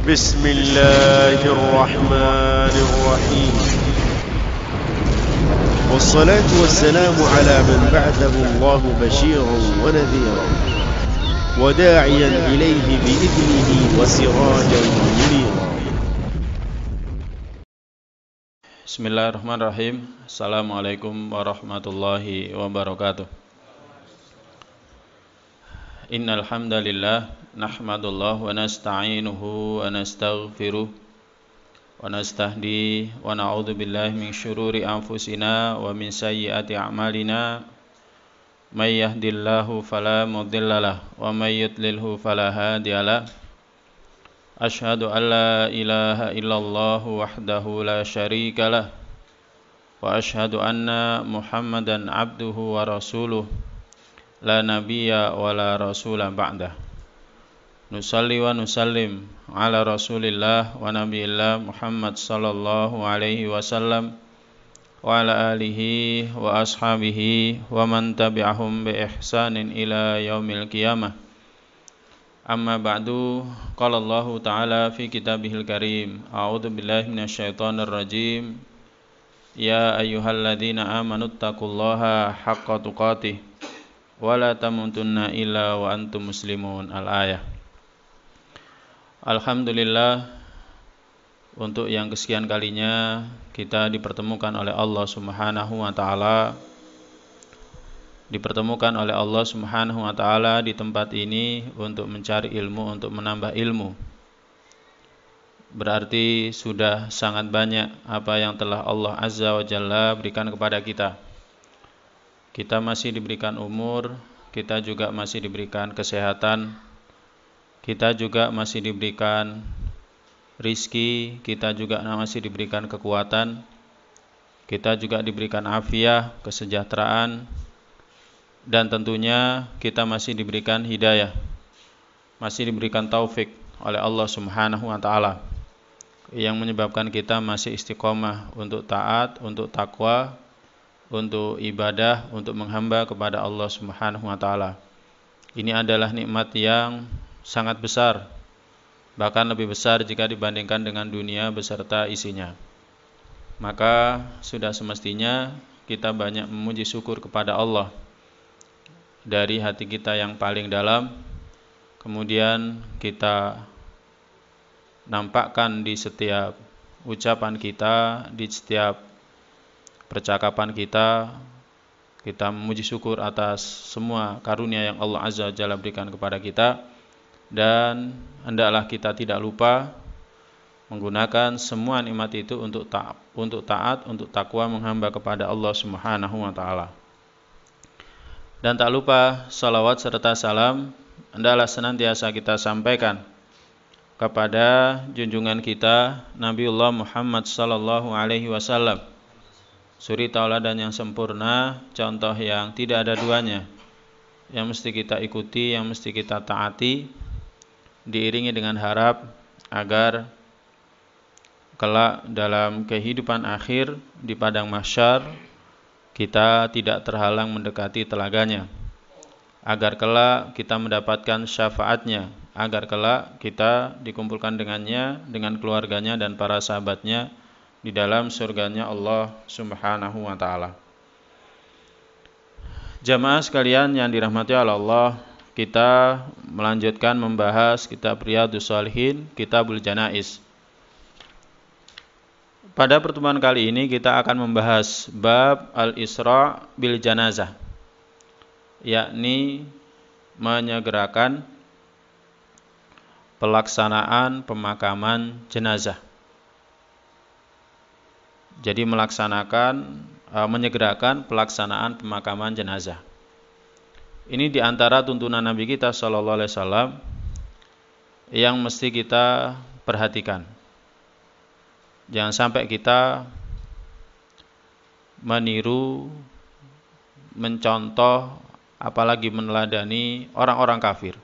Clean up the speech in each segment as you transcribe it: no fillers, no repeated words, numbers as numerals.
بسم الله الرحمن الرحيم والصلاة والسلام على من بعثه الله بشيرا ونذيرا وداعيا إليه بإذنه وسراجا منيرا. Bismillahirrahmanirrahim. Assalamualaikum warahmatullahi wabarakatuh. Innal hamdalillah nahmadullah wa nasta'inuhu wa nastaghfiruh wa nastahdi wa na'udzu billahi min syururi anfusina wa min sayyiati a'malina. May yahdihillahu fala mudhillalah wa may yudlilhu fala hadiyalah. Asyhadu an la ilaha illallah wahdahu la syarikalah wa asyhadu anna Muhammadan abduhu wa rasuluh la nabiyya wa la rasula ba'dah. Nusalli wa nusallim ala rasulillah wa nabiyillah Muhammad sallallahu alaihi wasallam wa ala alihi wa ashabihi wa man tabi'ahum bi ihsanin ila yaumil qiyamah. Amma ba'du, qala Allah ta'ala fi kitabihil karim, a'udzu billahi minasyaitonir rajim. Ya ayyuhalladzina amanuttaqullaha haqqa tuqatih wa la tamutunna illa wa antum muslimun. Al-ayah. Alhamdulillah, untuk yang kesekian kalinya kita dipertemukan oleh Allah Subhanahu wa taala. Dipertemukan oleh Allah Subhanahu wa taala di tempat ini untuk mencari ilmu, untuk menambah ilmu. Berarti sudah sangat banyak apa yang telah Allah Azza wa Jalla berikan kepada kita. Kita masih diberikan umur, kita juga masih diberikan kesehatan, kita juga masih diberikan rizki, kita juga masih diberikan kekuatan, kita juga diberikan afiah, kesejahteraan, dan tentunya kita masih diberikan hidayah, masih diberikan taufik oleh Allah Subhanahu wa taala yang menyebabkan kita masih istiqomah untuk taat, untuk takwa, untuk ibadah, untuk menghamba kepada Allah Subhanahu wa taala. Ini adalah nikmat yang sangat besar, bahkan lebih besar jika dibandingkan dengan dunia beserta isinya. Maka sudah semestinya kita banyak memuji syukur kepada Allah dari hati kita yang paling dalam, kemudian kita nampakkan di setiap ucapan kita, di setiap percakapan kita. Kita memuji syukur atas semua karunia yang Allah Azza wa Jalla berikan kepada kita, dan hendaklah kita tidak lupa menggunakan semua nikmat itu untuk taat, untuk takwa, menghamba kepada Allah Subhanahu wa taala. Dan tak lupa salawat serta salam hendaklah senantiasa kita sampaikan kepada junjungan kita Nabiullah Muhammad sallallahu alaihi wasallam, suri tauladan yang sempurna, contoh yang tidak ada duanya, yang mesti kita ikuti, yang mesti kita taati, diiringi dengan harap agar kelak dalam kehidupan akhir di padang mahsyar kita tidak terhalang mendekati telaganya, agar kelak kita mendapatkan syafaatnya, agar kelak kita dikumpulkan dengannya, dengan keluarganya dan para sahabatnya di dalam surganya Allah Subhanahu wa taala. Jamaah sekalian yang dirahmati Allah, kita melanjutkan membahas kitab Riyadhus Shalihin, Kitabul Janaiz. Pada pertemuan kali ini kita akan membahas bab al-isra' bil janazah, yakni menyegerakan pelaksanaan pemakaman jenazah. Jadi menyegerakan pelaksanaan pemakaman jenazah. Ini diantara tuntunan Nabi kita sallallahu alaihi wasallam yang mesti kita perhatikan. Jangan sampai kita meniru, mencontoh, apalagi meneladani orang-orang kafir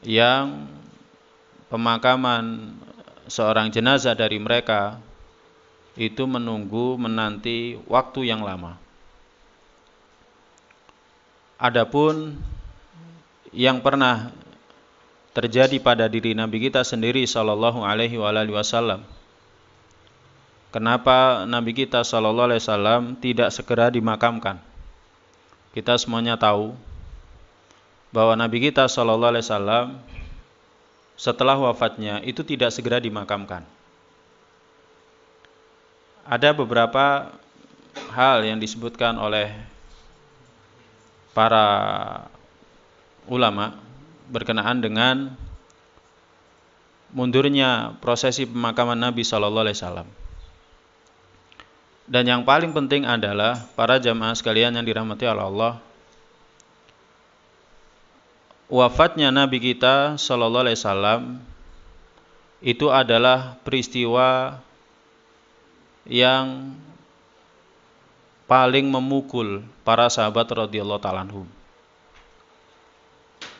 yang pemakaman seorang jenazah dari mereka itu menanti waktu yang lama. Adapun yang pernah terjadi pada diri Nabi kita sendiri sallallahu alaihi wasallam. Kenapa Nabi kita sallallahu alaihi wasallam tidak segera dimakamkan? Kita semuanya tahu bahwa Nabi kita sallallahu alaihi wasallam setelah wafatnya itu tidak segera dimakamkan. Ada beberapa hal yang disebutkan oleh para ulama berkenaan dengan mundurnya prosesi pemakaman Nabi sallallahu alaihi wasallam. Dan yang paling penting adalah para jamaah sekalian yang dirahmati oleh Allah, wafatnya Nabi kita sallallahu alaihi wasallam itu adalah peristiwa yang paling memukul para sahabat radhiyallahu ta'ala anhum.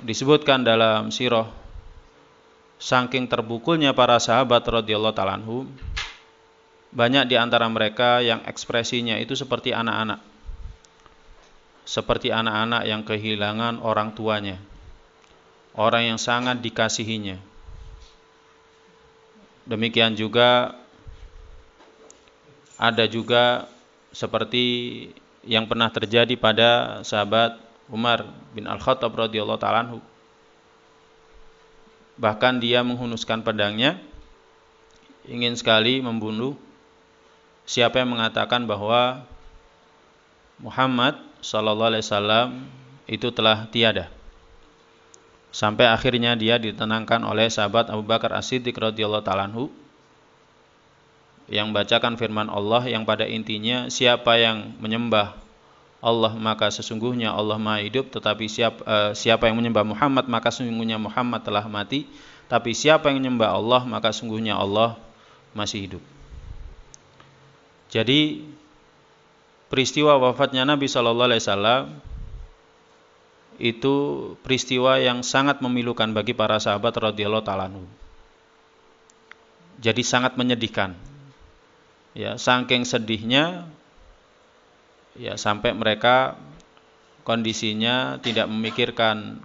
Disebutkan dalam sirah, saking terpukulnya para sahabat radhiyallahu ta'ala anhum, banyak di antara mereka yang ekspresinya itu seperti anak-anak. Seperti anak-anak yang kehilangan orang tuanya, orang yang sangat dikasihinya. Demikian juga ada juga seperti yang pernah terjadi pada sahabat Umar bin Al-Khattab radhiyallahu ta'ala anhu. Bahkan dia menghunuskan pedangnya, ingin sekali membunuh siapa yang mengatakan bahwa Muhammad sallallahu alaihi wasallam itu telah tiada. Sampai akhirnya dia ditenangkan oleh sahabat Abu Bakar As-Siddiq radhiyallahu ta'ala anhu, yang bacakan firman Allah yang pada intinya siapa yang menyembah Allah maka sesungguhnya Allah Maha hidup, tetapi siapa yang menyembah Muhammad maka sesungguhnya Muhammad telah mati, tapi siapa yang menyembah Allah maka sesungguhnya Allah masih hidup. Jadi peristiwa wafatnya Nabi sallallahu alaihi wasallam itu peristiwa yang sangat memilukan bagi para sahabat radhiyallahu ta'ala anhum. Jadi sangat menyedihkan. Ya, saking sedihnya ya sampai mereka kondisinya tidak memikirkan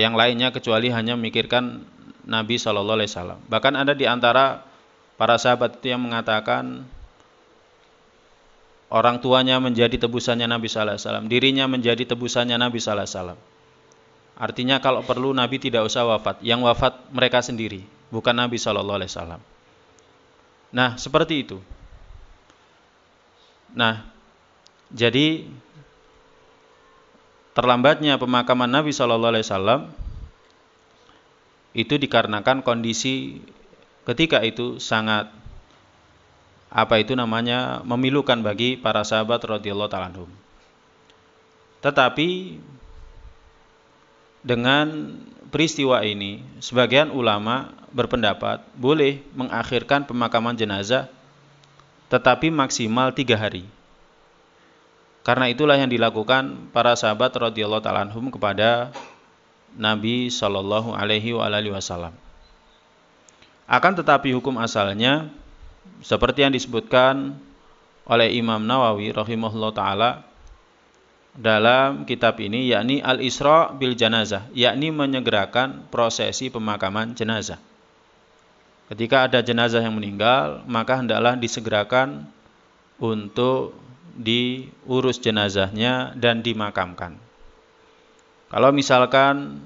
yang lainnya kecuali hanya memikirkan Nabi sallallahu alaihi wasallam. Bahkan ada di antara para sahabat itu yang mengatakan orang tuanya menjadi tebusannya Nabi sallallahu alaihi wasallam, dirinya menjadi tebusannya Nabi sallallahu alaihi wasallam. Artinya kalau perlu Nabi tidak usah wafat, yang wafat mereka sendiri, bukan Nabi sallallahu alaihi wasallam. Nah, seperti itu. Nah, jadi terlambatnya pemakaman Nabi sallallahu alaihi wasallam itu dikarenakan kondisi ketika itu sangat memilukan bagi para sahabat radhiyallahu ta'ala anhum. Tetapi dengan peristiwa ini, sebagian ulama berpendapat boleh mengakhirkan pemakaman jenazah, tetapi maksimal 3 hari. Karena itulah yang dilakukan para sahabat radhiyallahu ta'ala anhum kepada Nabi sallallahu alaihi wasallam. Akan tetapi hukum asalnya seperti yang disebutkan oleh Imam Nawawi rahimahullah ta'ala dalam kitab ini, yakni al-isra bil janazah, yakni menyegerakan prosesi pemakaman jenazah. Ketika ada jenazah yang meninggal, maka hendaklah disegerakan untuk diurus jenazahnya dan dimakamkan. Kalau misalkan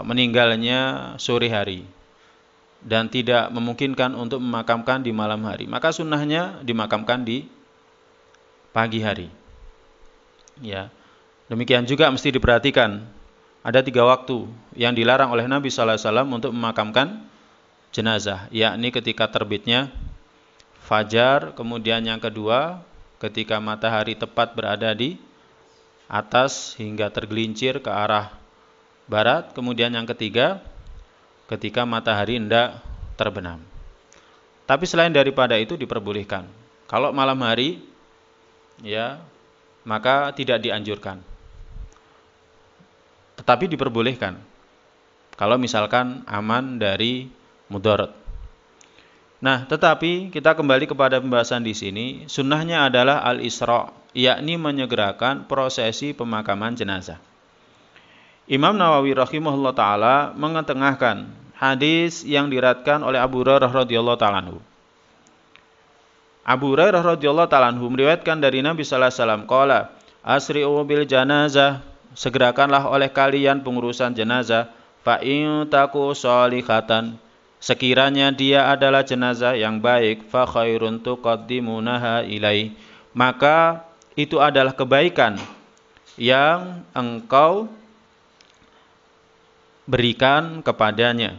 meninggalnya sore hari dan tidak memungkinkan untuk memakamkan di malam hari, maka sunnahnya dimakamkan di pagi hari. Ya, demikian juga mesti diperhatikan ada 3 waktu yang dilarang oleh Nabi sallallahu alaihi wasallam untuk memakamkan jenazah, yakni ketika terbitnya fajar, kemudian yang kedua ketika matahari tepat berada di atas hingga tergelincir ke arah barat, kemudian yang ketiga ketika matahari hendak terbenam. Tapi selain daripada itu diperbolehkan. Kalau malam hari ya maka tidak dianjurkan. Tetapi diperbolehkan kalau misalkan aman dari mudarat. Nah, tetapi kita kembali kepada pembahasan di sini, sunnahnya adalah al-isra, yakni menyegerakan prosesi pemakaman jenazah. Imam Nawawi rahimahullah taala mengetengahkan hadis yang diriwayatkan oleh Abu Hurairah radhiyallahu taala anhu. Abu Hurairah radhiyallahu taala anhu meriwayatkan dari Nabi sallallahu alaihi wasallam qala asri'u bil janazah, segerakanlah oleh kalian pengurusan jenazah, fa in taku sholihatan, sekiranya dia adalah jenazah yang baik, fa khairun tuqaddimunaha ilai, maka itu adalah kebaikan yang engkau berikan kepadanya.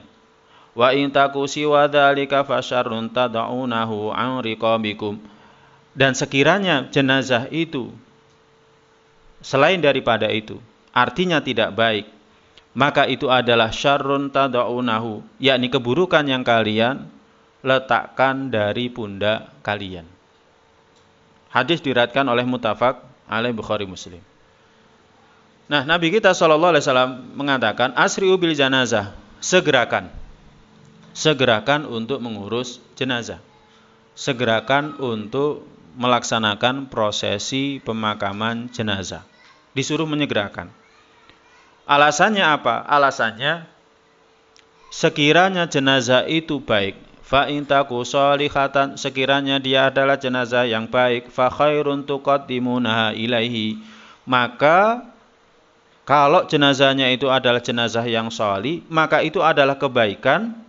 Wa in taku siwa dzalika fasyarrun tad'unahu an riqabikum, dan sekiranya jenazah itu selain daripada itu artinya tidak baik, maka itu adalah syarrun tad'unahu, yakni keburukan yang kalian letakkan dari pundak kalian. Hadis diriwayatkan oleh muttafaq alaih Bukhari Muslim. Nah, Nabi kita sallallahu alaihi wasallam mengatakan asri'u bil janazah, segerakan untuk mengurus jenazah, segerakan untuk melaksanakan prosesi pemakaman jenazah, disuruh menyegerakan. Alasannya apa? Alasannya sekiranya jenazah itu baik, fa in taku sholihatan, sekiranya dia adalah jenazah yang baik, fa khairun tuqaddimunaha ilaihi, maka kalau jenazahnya itu adalah jenazah yang sholih, maka itu adalah kebaikan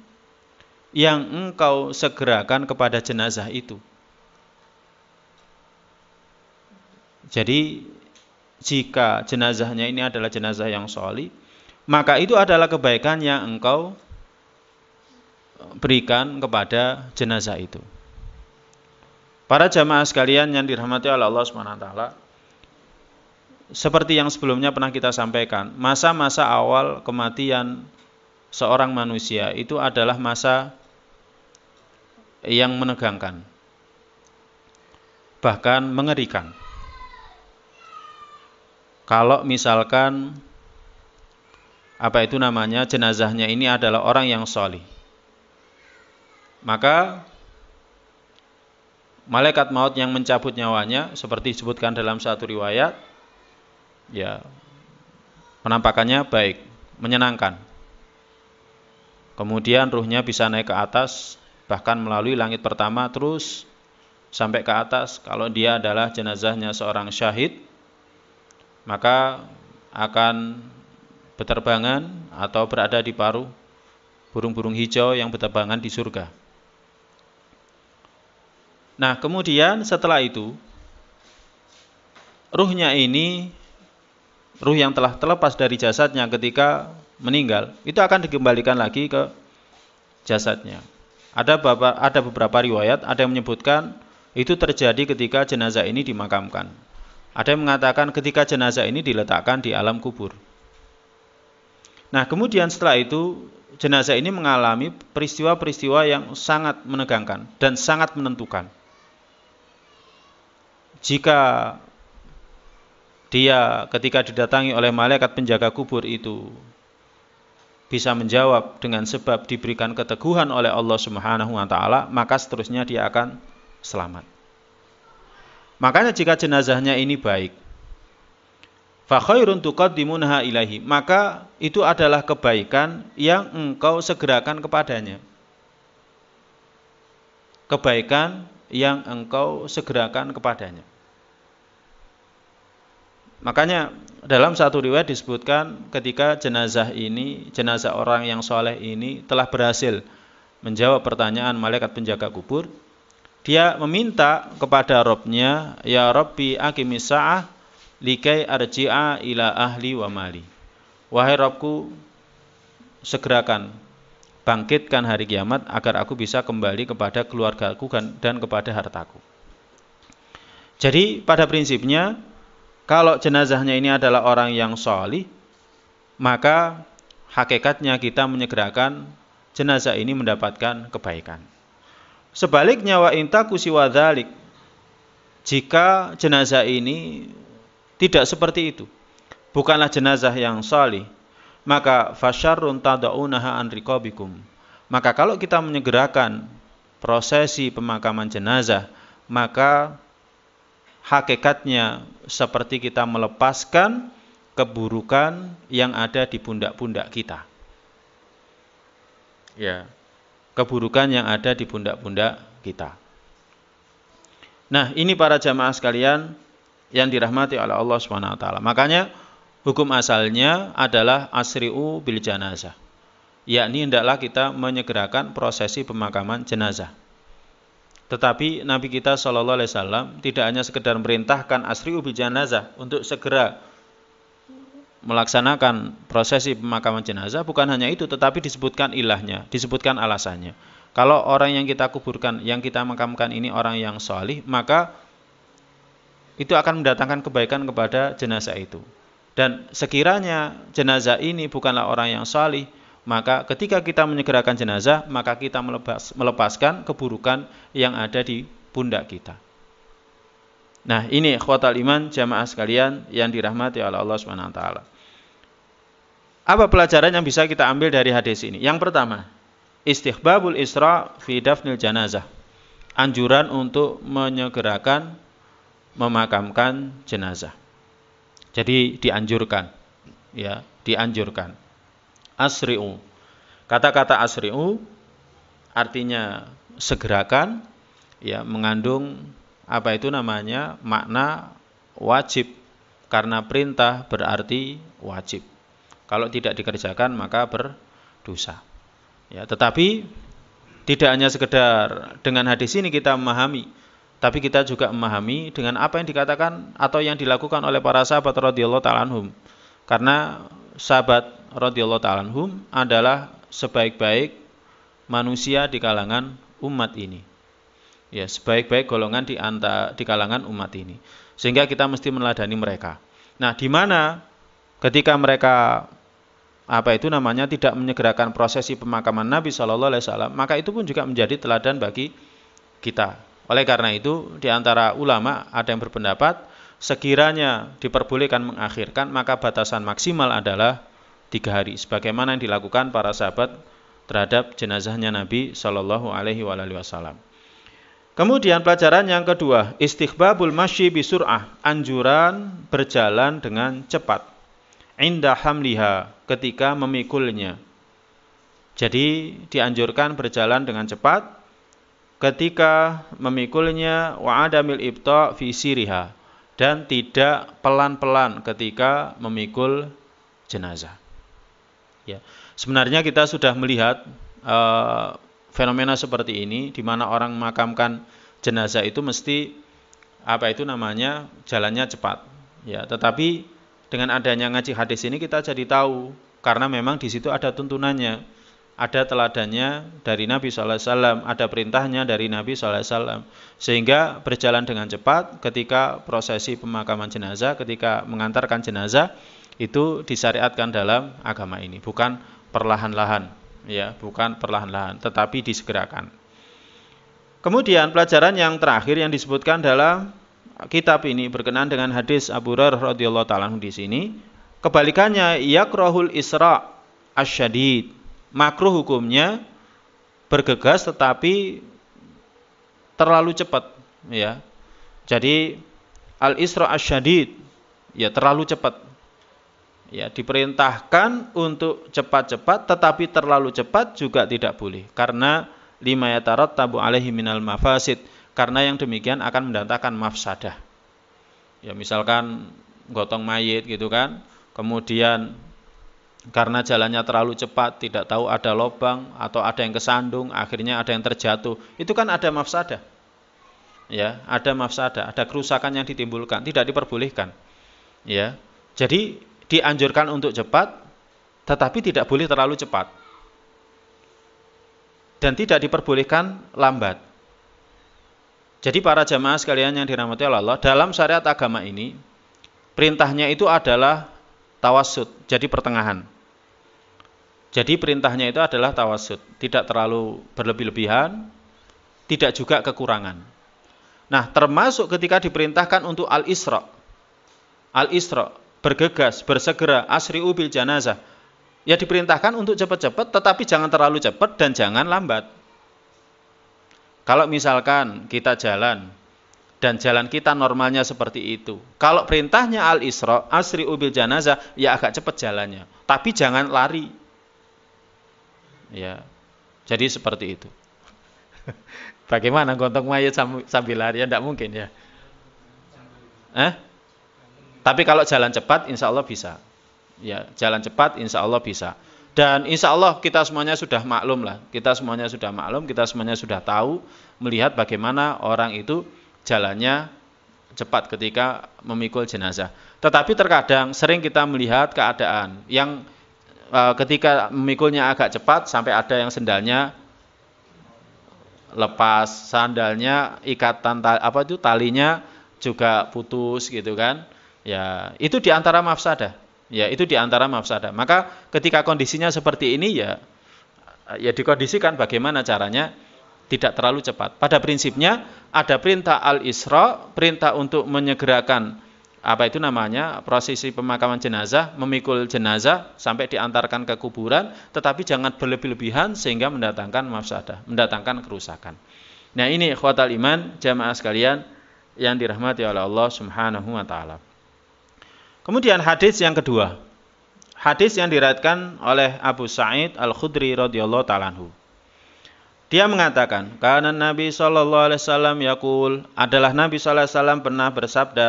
yang engkau segerakan kepada jenazah itu. Jadi jika jenazahnya ini adalah jenazah yang sholih, maka itu adalah kebaikan yang engkau berikan kepada jenazah itu. Para jamaah sekalian yang dirahmati oleh Allah SWT, seperti yang sebelumnya pernah kita sampaikan, masa-masa awal kematian seorang manusia itu adalah masa yang menegangkan, bahkan mengerikan. Kalau misalkan jenazahnya ini adalah orang yang sholih, maka malaikat maut yang mencabut nyawanya, seperti disebutkan dalam satu riwayat, ya penampakannya baik, menyenangkan. Kemudian ruhnya bisa naik ke atas, bahkan melalui langit pertama terus sampai ke atas. Kalau dia adalah jenazahnya seorang syahid, maka akan berterbangan atau berada di paruh burung-burung hijau yang berterbangan di surga. Nah, kemudian setelah itu, ruhnya ini, ruh yang telah terlepas dari jasadnya ketika meninggal, itu akan dikembalikan lagi ke jasadnya. Ada beberapa riwayat, ada yang menyebutkan itu terjadi ketika jenazah ini dimakamkan. Ada yang mengatakan ketika jenazah ini diletakkan di alam kubur. Nah, kemudian setelah itu jenazah ini mengalami peristiwa-peristiwa yang sangat menegangkan dan sangat menentukan. Jika dia ketika didatangi oleh malaikat penjaga kubur itu bisa menjawab dengan sebab diberikan keteguhan oleh Allah Subhanahu wa taala, maka seterusnya dia akan selamat. Makanya jika jenazahnya ini baik, fa khairun tuqaddimunaha ilaihi, maka itu adalah kebaikan yang engkau segerakan kepadanya. Kebaikan yang engkau segerakan kepadanya. Makanya dalam satu riwayat disebutkan ketika jenazah orang yang soleh ini telah berhasil menjawab pertanyaan malaikat penjaga kubur, dia meminta kepada Rabb-nya, ya Rabbi aqimis sa'ah likai arji'a ila ahli wa mali. Wahai Rabbku, segerakan, bangkitkan hari kiamat agar aku bisa kembali kepada keluargaku dan kepada hartaku. Jadi pada prinsipnya, kalau jenazahnya ini adalah orang yang sholih, maka hakikatnya kita menyegerakan jenazah ini mendapatkan kebaikan. Sebaliknya wa intaku siwa dzalik, jika jenazah ini tidak seperti itu, bukanlah jenazah yang sholih, maka fasyarrun tad'unaha an riqabikum. Maka kalau kita menyegerakan prosesi pemakaman jenazah, maka hakikatnya seperti kita melepaskan keburukan yang ada di pundak-pundak kita. Ya, keburukan yang ada di pundak-pundak kita. Nah, ini para jamaah sekalian yang dirahmati oleh Allah Subhanahu wa taala. Makanya hukum asalnya adalah asri'u bil janazah. Yakni hendaklah kita menyegerakan prosesi pemakaman jenazah. Tetapi Nabi kita sallallahu alaihi wasallam tidak hanya sekedar merintahkan asri'u bil janazah untuk segera melaksanakan prosesi pemakaman jenazah, bukan hanya itu, tetapi disebutkan ilahnya, disebutkan alasannya. Kalau orang yang kita kuburkan, yang kita makamkan ini orang yang salih, maka itu akan mendatangkan kebaikan kepada jenazah itu. Dan sekiranya jenazah ini bukanlah orang yang salih, maka ketika kita menyegerakan jenazah, maka kita melepaskan keburukan yang ada di pundak kita. Nah, ini ikhwatal iman jamaah sekalian yang dirahmati oleh Allah Subhanahu wa taala. Apa pelajaran yang bisa kita ambil dari hadis ini? Yang pertama, istihbabul isra fi dafnil janazah. Anjuran untuk menyegerakan memakamkan jenazah. Jadi dianjurkan, ya, dianjurkan. Asri'u. Kata-kata asri'u artinya segerakan, ya, mengandung apa itu namanya? Makna wajib, karena perintah berarti wajib. Kalau tidak dikerjakan maka berdosa. Ya, tetapi tidak hanya sekedar dengan hadis ini kita memahami, tapi kita juga memahami dengan apa yang dikatakan atau yang dilakukan oleh para sahabat radhiyallahu ta'ala anhum. Karena sahabat radhiyallahu ta'ala anhum adalah sebaik-baik manusia di kalangan umat ini. Ya, sebaik-baik golongan di kalangan umat ini. Sehingga kita mesti meneladani mereka. Nah, di mana ketika mereka tidak menyegerakan prosesi pemakaman Nabi Shallallahu Alaihi Wasallam, maka itu pun juga menjadi teladan bagi kita. Oleh karena itu, di antara ulama ada yang berpendapat sekiranya diperbolehkan mengakhirkan, maka batasan maksimal adalah 3 hari, sebagaimana yang dilakukan para sahabat terhadap jenazahnya Nabi Shallallahu Alaihi Wasallam. Kemudian pelajaran yang kedua, istihbabul masyi bisur'ah, anjuran berjalan dengan cepat. Inda hamliha, ketika memikulnya. Jadi dianjurkan berjalan dengan cepat ketika memikulnya, wa adamil ibta fi siriha, dan tidak pelan-pelan ketika memikul jenazah. Ya. Sebenarnya kita sudah melihat fenomena seperti ini, di mana orang memakamkan jenazah itu mesti jalannya cepat. Ya, tetapi dengan adanya ngaji hadis ini kita jadi tahu, karena memang di situ ada tuntunannya, ada teladannya dari Nabi SAW, ada perintahnya dari Nabi SAW, sehingga berjalan dengan cepat ketika prosesi pemakaman jenazah, ketika mengantarkan jenazah itu disyariatkan dalam agama ini, bukan perlahan-lahan, ya, bukan perlahan-lahan, tetapi disegerakan. Kemudian pelajaran yang terakhir yang disebutkan dalam kitab ini berkenaan dengan hadis Abu Hurairah radhiyallahu ta'ala di sini. Kebalikannya, yakrahul isra asyadid, makruh hukumnya bergegas tetapi terlalu cepat, ya. Jadi al isra asyadid, ya, terlalu cepat. Ya, diperintahkan untuk cepat-cepat, tetapi terlalu cepat juga tidak boleh, karena lima yatarattabu alaihi minal mafasid, karena yang demikian akan mendatangkan mafsadah. Ya, misalkan gotong mayit gitu kan, kemudian karena jalannya terlalu cepat, tidak tahu ada lubang atau ada yang kesandung, akhirnya ada yang terjatuh, itu kan ada mafsadah. Ya, ada mafsadah, ada kerusakan yang ditimbulkan, tidak diperbolehkan. Ya, jadi dianjurkan untuk cepat, tetapi tidak boleh terlalu cepat, dan tidak diperbolehkan lambat. Jadi para jamaah sekalian yang dirahmati Allah, dalam syariat agama ini perintahnya itu adalah tawassut, jadi pertengahan. Jadi perintahnya itu adalah tawassut, tidak terlalu berlebih-lebihan, tidak juga kekurangan. Nah, termasuk ketika diperintahkan untuk al-isra. Al-isra, bergegas, bersegera, asri'u bil janazah. Ya, diperintahkan untuk cepat-cepat, tetapi jangan terlalu cepat dan jangan lambat. Kalau misalkan kita jalan Dan jalan kita normalnya seperti itu. Kalau perintahnya al-isra, asri'u bil janazah, ya agak cepat jalannya. Tapi jangan lari. Ya. Jadi seperti itu. Bagaimana gontok mayat sambil lari? Ya tidak mungkin ya. Tapi kalau jalan cepat, insya Allah bisa. Ya, jalan cepat, insya Allah bisa. Dan insya Allah kita semuanya sudah maklum lah. Kita semuanya sudah maklum, kita semuanya sudah tahu, melihat bagaimana orang itu jalannya cepat ketika memikul jenazah. Tetapi terkadang sering kita melihat keadaan yang ketika memikulnya agak cepat sampai ada yang sendalnya lepas, sandalnya ikatan talinya juga putus gitu kan. Ya, itu di antara mafsadah. Ya, itu di antara mafsadah. Maka ketika kondisinya seperti ini ya dikondisikan bagaimana caranya tidak terlalu cepat. Pada prinsipnya ada perintah al-isra, perintah untuk menyegerakan prosesi pemakaman jenazah, memikul jenazah sampai diantarkan ke kuburan, tetapi jangan berlebih-lebihan sehingga mendatangkan mafsadah, mendatangkan kerusakan. Nah, ini ikhwatal iman, jamaah sekalian yang dirahmati oleh Allah Subhanahu wa taala. Kemudian hadis yang kedua. Hadis yang diriwayatkan oleh Abu Sa'id Al-Khudri radhiyallahu ta'ala anhu. Dia mengatakan, kana Nabi sallallahu alaihi wasallam yaqul, adalah Nabi sallallahu alaihi wasallam pernah bersabda,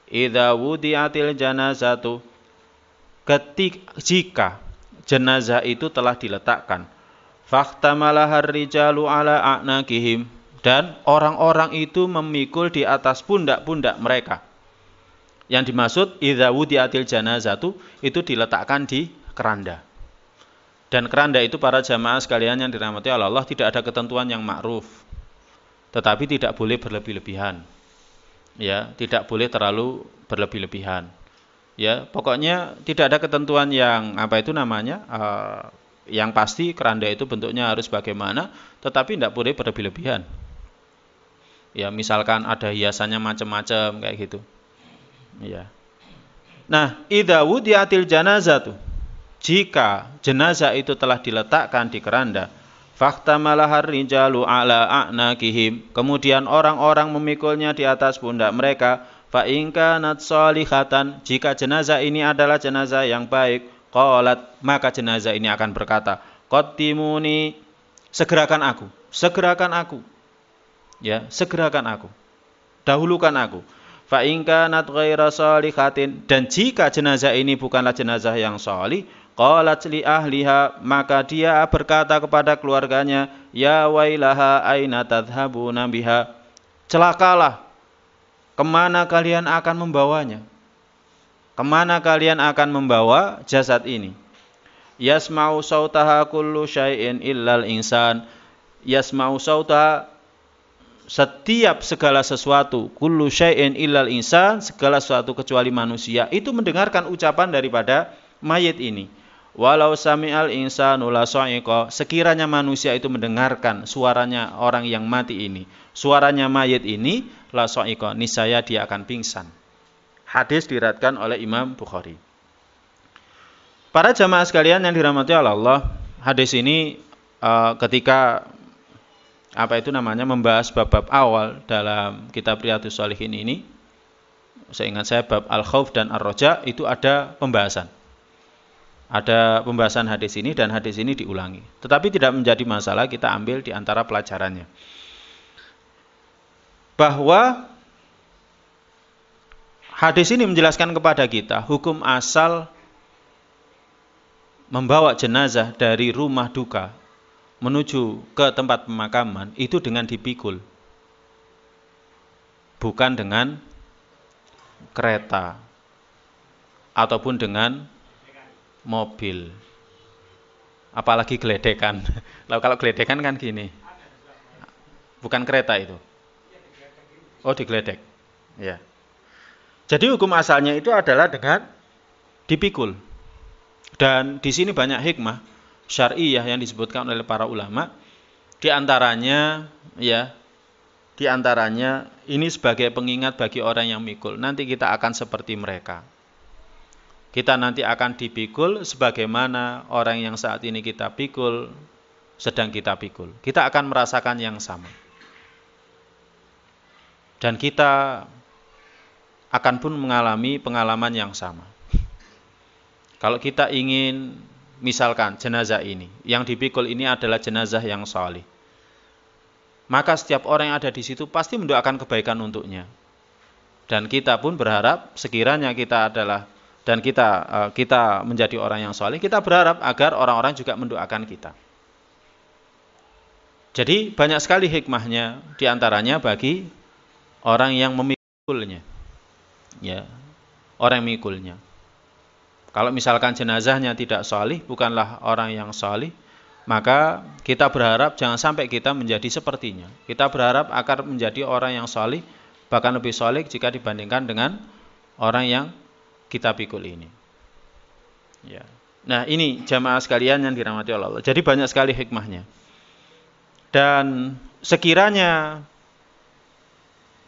idza wudi'atil janazatu, jika jenazah itu telah diletakkan, fahtamalahar rijalu ala a'naqihim, dan orang-orang itu memikul di atas pundak-pundak mereka. Yang dimaksud idza wudi'atil janazatu itu diletakkan di keranda. Dan keranda itu para jamaah sekalian yang dirahmati Allah, tidak ada ketentuan yang ma'ruf. Tetapi tidak boleh berlebih-lebihan. Ya, tidak boleh terlalu berlebih-lebihan. Ya, pokoknya tidak ada ketentuan yang yang pasti keranda itu bentuknya harus bagaimana, tetapi tidak boleh berlebih-lebihan. Ya, misalkan ada hiasannya macam-macam kayak gitu. Ya. Nah, idza wudi'atil janazatu, jika jenazah itu telah diletakkan di keranda, fahtamalahar rijalu ala a'naqihim, kemudian orang-orang memikulnya di atas pundak mereka, fa in kanat shalihatan, jika jenazah ini adalah jenazah yang baik, qalat, maka jenazah ini akan berkata, qaddimuni, segerakan aku. Ya, segerakan aku. Dahulukan aku. Fa in kanat ghaira shalihatin, dan jika jenazah ini bukanlah jenazah yang shalih, qalat li ahliha, maka dia berkata kepada keluarganya, ya wailaha aina tadhhabuna biha, celakalah, kemana kalian akan membawanya? Kemana kalian akan membawa jasad ini? Yasma'u sautaha kullu syai'in illal insan, yasma'u sautaha, setiap segala sesuatu, kullu syai'in illal insan, segala sesuatu kecuali manusia, itu mendengarkan ucapan daripada mayit ini. Walau sami'al insanu la sa'iqa, sekiranya manusia itu mendengarkan suaranya orang yang mati ini, suaranya mayit ini, la sa'iqa, niscaya dia akan pingsan. Hadis diriwayatkan oleh Imam Bukhari. Para jamaah sekalian yang dirahmati Allah, hadis ini ketika membahas bab-bab awal dalam kitab Riyadhus Shalihin ini, seingat saya bab al-khauf dan ar-raja, itu ada pembahasan. Ada pembahasan hadis ini dan hadis ini diulangi. Tetapi tidak menjadi masalah, kita ambil di antara pelajarannya. Bahwa hadis ini menjelaskan kepada kita hukum asal membawa jenazah dari rumah duka menuju ke tempat pemakaman itu dengan dipikul, bukan dengan kereta ataupun dengan mobil, apalagi geledekan. Kalau geledekan kan gini, bukan kereta itu. Oh, digeledek. Ya. Jadi hukum asalnya itu adalah dengan dipikul. Dan di sini banyak hikmah syar'iyah yang disebutkan oleh para ulama. Di antaranya ini sebagai pengingat bagi orang yang mikul. Nanti kita akan seperti mereka. Kita nanti akan dipikul sebagaimana orang yang saat ini kita pikul sedang kita pikul. Kita akan merasakan yang sama. Dan kita akan pun mengalami pengalaman yang sama. Kalau kita ingin, misalkan jenazah ini, yang dipikul ini adalah jenazah yang salih, maka setiap orang yang ada di situ pasti mendoakan kebaikan untuknya. Dan kita pun berharap sekiranya kita adalah, dan kita menjadi orang yang salih, kita berharap agar orang-orang juga mendoakan kita. Jadi banyak sekali hikmahnya, diantaranya bagi orang yang memikulnya, ya, orang yang memikulnya. Kalau misalkan jenazahnya tidak salih, bukanlah orang yang salih, maka kita berharap jangan sampai kita menjadi sepertinya. Kita berharap agar menjadi orang yang salih, bahkan lebih salih jika dibandingkan dengan orang yang kita pikul ini. Ya. Nah, ini jamaah sekalian yang dirahmati Allah. Jadi banyak sekali hikmahnya. Dan sekiranya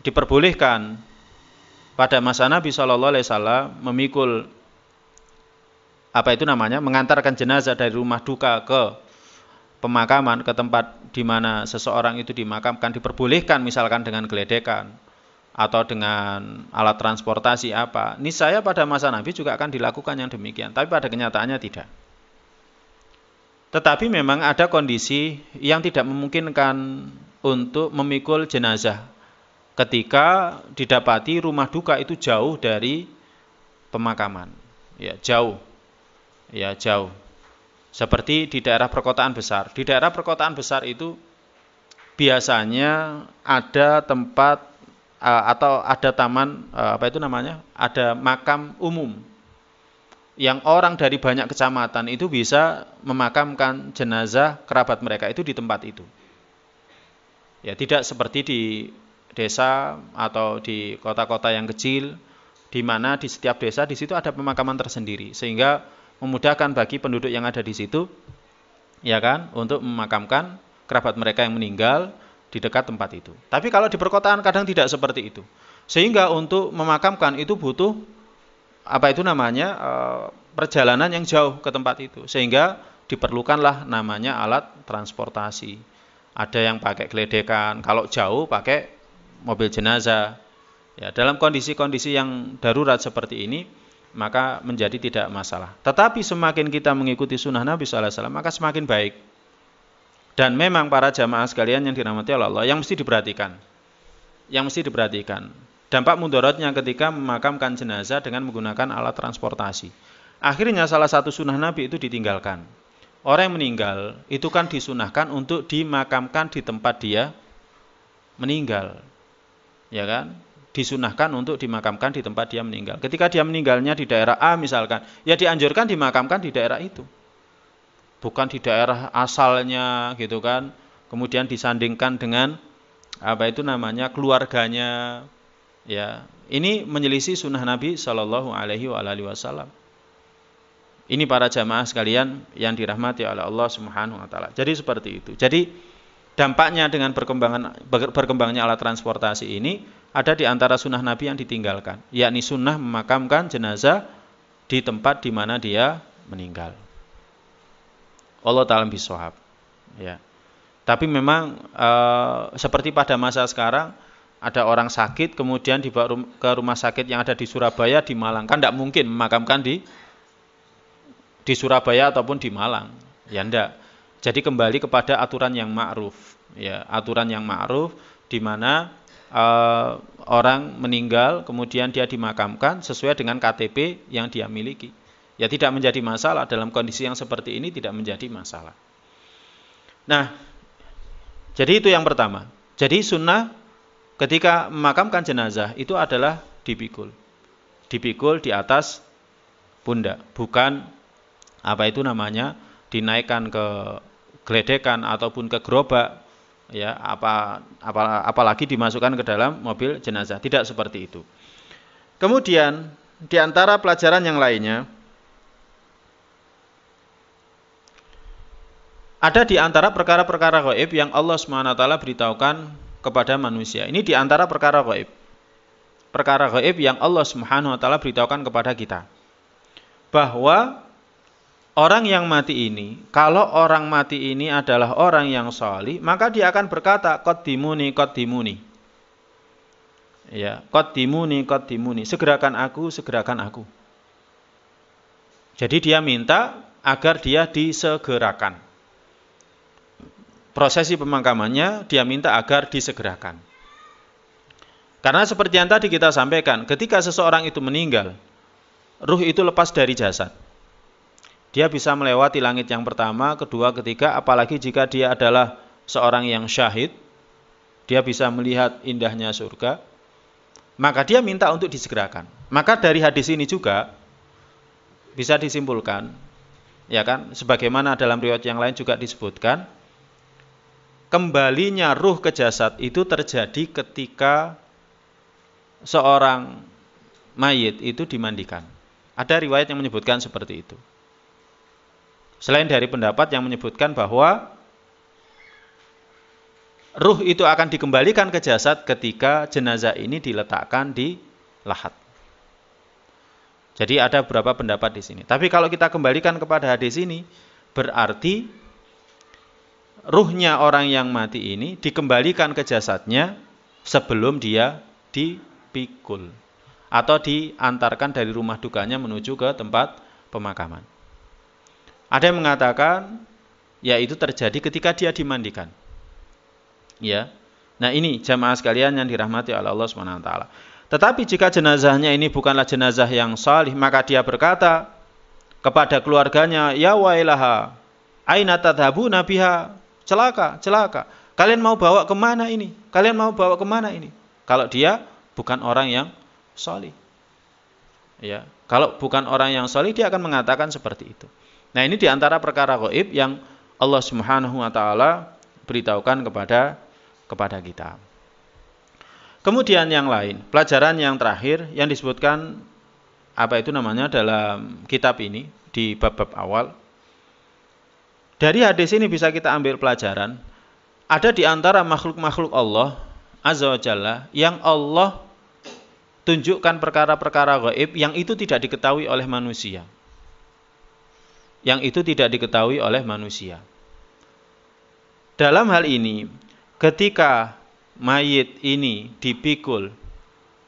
diperbolehkan pada masa Nabi SAW memikul mengantarkan jenazah dari rumah duka ke pemakaman, ke tempat di mana seseorang itu dimakamkan, diperbolehkan misalkan dengan geledekan atau dengan alat transportasi apa, niscaya pada masa Nabi juga akan dilakukan yang demikian, tapi pada kenyataannya tidak. Tetapi memang ada kondisi yang tidak memungkinkan untuk memikul jenazah ketika didapati rumah duka itu jauh dari pemakaman. Ya, jauh. Seperti di daerah perkotaan besar. Di daerah perkotaan besar itu biasanya ada tempat atau ada taman, ada makam umum yang orang dari banyak kecamatan itu bisa memakamkan jenazah kerabat mereka itu di tempat itu. Ya, tidak seperti di desa atau di kota-kota yang kecil, di mana di setiap desa di situ ada pemakaman tersendiri, sehingga memudahkan bagi penduduk yang ada di situ, ya kan, untuk memakamkan kerabat mereka yang meninggal di dekat tempat itu. Tapi kalau di perkotaan kadang tidak seperti itu, sehingga untuk memakamkan itu butuh perjalanan yang jauh ke tempat itu, sehingga diperlukanlah namanya alat transportasi. Ada yang pakai geledekan, kalau jauh pakai mobil jenazah. Ya, dalam kondisi-kondisi yang darurat seperti ini, maka menjadi tidak masalah. Tetapi semakin kita mengikuti sunnah Nabi SAW, maka semakin baik. Dan memang para jamaah sekalian yang dirahmati Allah, yang mesti diperhatikan. Dampak mudaratnya ketika memakamkan jenazah dengan menggunakan alat transportasi. Akhirnya salah satu sunnah Nabi itu ditinggalkan. Orang yang meninggal itu kan disunahkan untuk dimakamkan di tempat dia meninggal. Ya kan? Disunahkan untuk dimakamkan di tempat dia meninggal. Ketika dia meninggalnya di daerah A misalkan, ya dianjurkan dimakamkan di daerah itu. Bukan di daerah asalnya gitu kan. Kemudian disandingkan dengan keluarganya. Ya, ini menyelisih sunnah Nabi Shallallahu Alaihi Wasallam. Ini para jamaah sekalian yang dirahmati oleh Allah Subhanahu Wa Taala. Jadi seperti itu. Jadi dampaknya dengan berkembangnya alat transportasi ini ada di antara sunnah Nabi yang ditinggalkan, yakni sunnah memakamkan jenazah di tempat di mana dia meninggal. Allah Ta'ala bishawab. Ya. Tapi memang seperti pada masa sekarang, ada orang sakit kemudian dibawa ke rumah sakit yang ada di Surabaya, di Malang, kan tidak mungkin memakamkan di Surabaya ataupun di Malang, ya enggak. Jadi kembali kepada aturan yang ma'ruf, ya, aturan yang ma'ruf di mana orang meninggal kemudian dia dimakamkan sesuai dengan KTP yang dia miliki. Ya, tidak menjadi masalah dalam kondisi yang seperti ini, tidak menjadi masalah. Nah, jadi itu yang pertama. Jadi sunnah ketika memakamkan jenazah itu adalah dipikul. Dipikul di atas pundak, bukan dinaikkan ke geledekan ataupun ke gerobak, ya, apalagi dimasukkan ke dalam mobil jenazah. Tidak seperti itu. Kemudian di antara pelajaran yang lainnya, ada di antara perkara-perkara gaib yang Allah SWT beritahukan kepada manusia. Ini di antara perkara gaib. Perkara gaib yang Allah SWT beritahukan kepada kita. Bahwa orang yang mati ini, kalau orang mati ini adalah orang yang salih, maka dia akan berkata, qaddimuni, qaddimuni. Ya, qaddimuni, qaddimuni, segerakan aku. Jadi dia minta agar dia disegerakan. Prosesi pemakamannya dia minta agar disegerakan. Karena seperti yang tadi kita sampaikan, ketika seseorang itu meninggal, ruh itu lepas dari jasad. Dia bisa melewati langit yang pertama, kedua, ketiga, apalagi jika dia adalah seorang yang syahid, dia bisa melihat indahnya surga, maka dia minta untuk disegerakan. Maka dari hadis ini juga bisa disimpulkan, ya kan, sebagaimana dalam riwayat yang lain juga disebutkan, kembalinya ruh ke jasad itu terjadi ketika seorang mayit itu dimandikan. Ada riwayat yang menyebutkan seperti itu. Selain dari pendapat yang menyebutkan bahwa ruh itu akan dikembalikan ke jasad ketika jenazah ini diletakkan di lahat. Jadi ada beberapa pendapat di sini. Tapi kalau kita kembalikan kepada hadis ini, berarti ruhnya orang yang mati ini dikembalikan ke jasadnya sebelum dia dipikul atau diantarkan dari rumah dukanya menuju ke tempat pemakaman. Ada yang mengatakan, ya itu terjadi ketika dia dimandikan. Ya. Nah ini jamaah sekalian yang dirahmati oleh Allah SWT. Tetapi jika jenazahnya ini bukanlah jenazah yang salih, maka dia berkata kepada keluarganya, ya wailaha, aina tadhabuna biha, celaka, celaka. Kalian mau bawa kemana ini? Kalian mau bawa kemana ini? Kalau dia bukan orang yang salih. Ya. Kalau bukan orang yang salih, dia akan mengatakan seperti itu. Nah ini diantara perkara gaib yang Allah Subhanahu wa Ta'ala beritahukan kepada kita. Kemudian yang lain, pelajaran yang terakhir yang disebutkan dalam kitab ini di bab-bab awal. Dari hadis ini bisa kita ambil pelajaran, ada di antara makhluk-makhluk Allah Azza wa Jalla yang Allah tunjukkan perkara-perkara gaib yang itu tidak diketahui oleh manusia. Yang itu tidak diketahui oleh manusia. Dalam hal ini, ketika mayit ini dipikul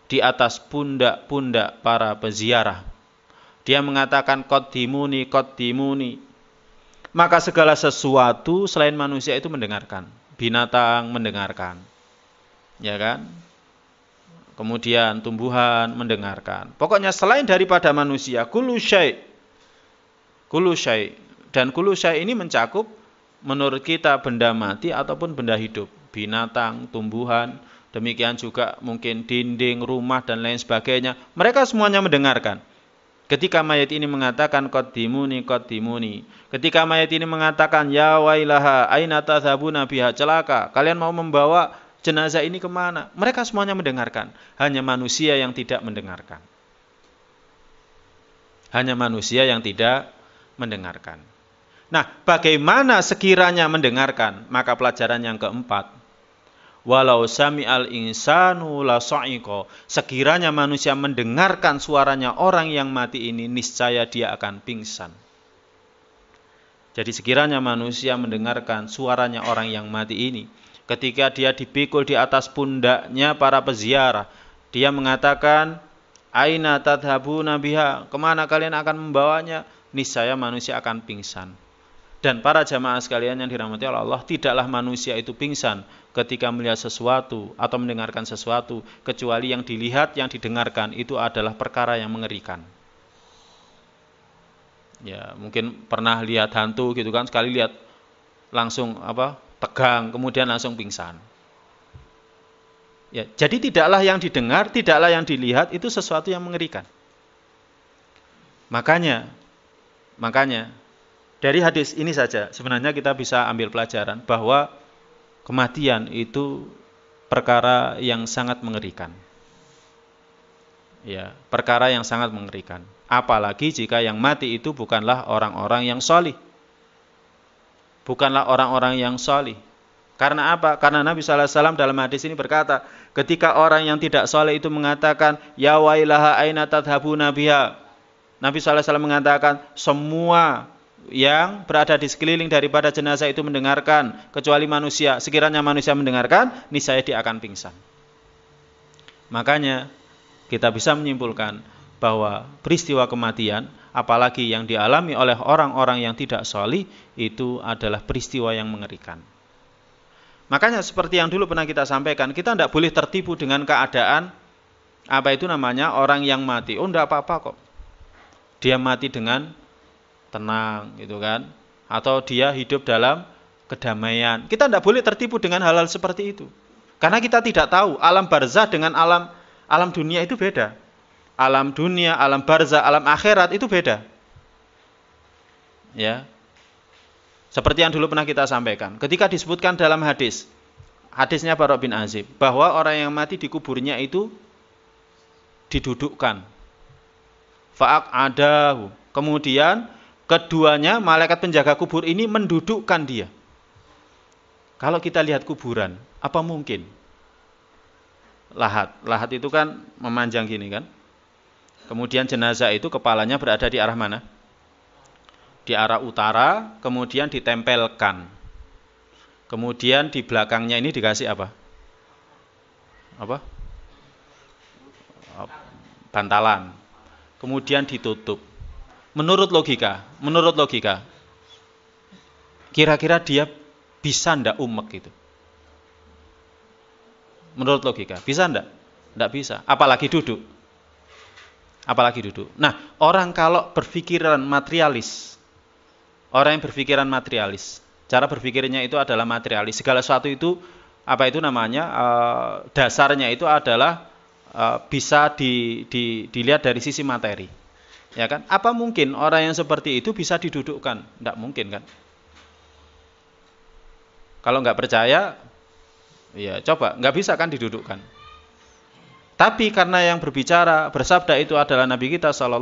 di atas pundak-pundak para peziarah, dia mengatakan qaddimuni, qaddimuni, maka segala sesuatu selain manusia itu mendengarkan. Binatang mendengarkan, ya kan? Kemudian tumbuhan mendengarkan. Pokoknya selain daripada manusia, kullu syai'. Kullu syai'. Dan kullu syai' ini mencakup menurut kita benda mati ataupun benda hidup. Binatang, tumbuhan, demikian juga mungkin dinding, rumah, dan lain sebagainya. Mereka semuanya mendengarkan. Ketika mayat ini mengatakan qaddimuni, qaddimuni. Ketika mayat ini mengatakan ya wailaha, aina tadhabuna biha, celaka. Kalian mau membawa jenazah ini kemana? Mereka semuanya mendengarkan. Hanya manusia yang tidak mendengarkan. Hanya manusia yang tidak mendengarkan. Nah, bagaimana sekiranya mendengarkan? Maka pelajaran yang keempat, walau sami'al insanu la sa'iqa, sekiranya manusia mendengarkan suaranya orang yang mati ini, niscaya dia akan pingsan. Jadi sekiranya manusia mendengarkan suaranya orang yang mati ini, ketika dia dipikul di atas pundaknya para peziarah, dia mengatakan, aina tadhabuna biha, kemana kalian akan membawanya? Niscaya manusia akan pingsan. Dan para jamaah sekalian yang dirahmati oleh Allah, tidaklah manusia itu pingsan ketika melihat sesuatu atau mendengarkan sesuatu, kecuali yang dilihat, yang didengarkan itu adalah perkara yang mengerikan. Ya, mungkin pernah lihat hantu gitu kan, sekali lihat langsung tegang, kemudian langsung pingsan. Ya, jadi tidaklah yang didengar, tidaklah yang dilihat itu sesuatu yang mengerikan. Makanya dari hadis ini saja sebenarnya kita bisa ambil pelajaran bahwa kematian itu perkara yang sangat mengerikan. Ya, perkara yang sangat mengerikan. Apalagi jika yang mati itu bukanlah orang-orang yang salih. Bukanlah orang-orang yang salih. Karena apa? Karena Nabi SAW dalam hadis ini berkata, ketika orang yang tidak saleh itu mengatakan, ya wailaha aina tadhabuna biha, Nabi SAW mengatakan, semua yang berada di sekeliling daripada jenazah itu mendengarkan, kecuali manusia. Sekiranya manusia mendengarkan, niscaya dia akan pingsan. Makanya kita bisa menyimpulkan bahwa peristiwa kematian, apalagi yang dialami oleh orang-orang yang tidak sholih, itu adalah peristiwa yang mengerikan. Makanya seperti yang dulu pernah kita sampaikan, kita tidak boleh tertipu dengan keadaan orang yang mati. Oh, tidak apa-apa kok. Dia mati dengan tenang, gitu kan? Atau dia hidup dalam kedamaian. Kita tidak boleh tertipu dengan hal-hal seperti itu. Karena kita tidak tahu alam barzah dengan alam dunia itu beda. Alam dunia, alam barzah, alam akhirat itu beda. Ya. Seperti yang dulu pernah kita sampaikan. Ketika disebutkan dalam hadisnya Bara bin Azib, bahwa orang yang mati di kuburnya itu didudukkan. Fa'aq'adahu. Kemudian keduanya malaikat penjaga kubur ini mendudukkan dia. Kalau kita lihat kuburan, apa mungkin? Lahat itu kan memanjang gini kan. Kemudian jenazah itu kepalanya berada di arah mana? Di arah utara, kemudian ditempelkan. Kemudian di belakangnya ini dikasih apa? Bantalan. Kemudian ditutup. Menurut logika, kira-kira dia bisa ndak umek gitu? Menurut logika, bisa ndak? Ndak bisa. Apalagi duduk. Nah, orang kalau berpikiran materialis, cara berpikirnya itu adalah materialis. Segala sesuatu itu, dasarnya itu adalah bisa dilihat dari sisi materi. Ya kan? Apa mungkin orang yang seperti itu bisa didudukkan? Tidak mungkin kan? Kalau nggak percaya, ya coba, nggak bisa kan didudukkan. Tapi karena yang bersabda itu adalah Nabi kita SAW,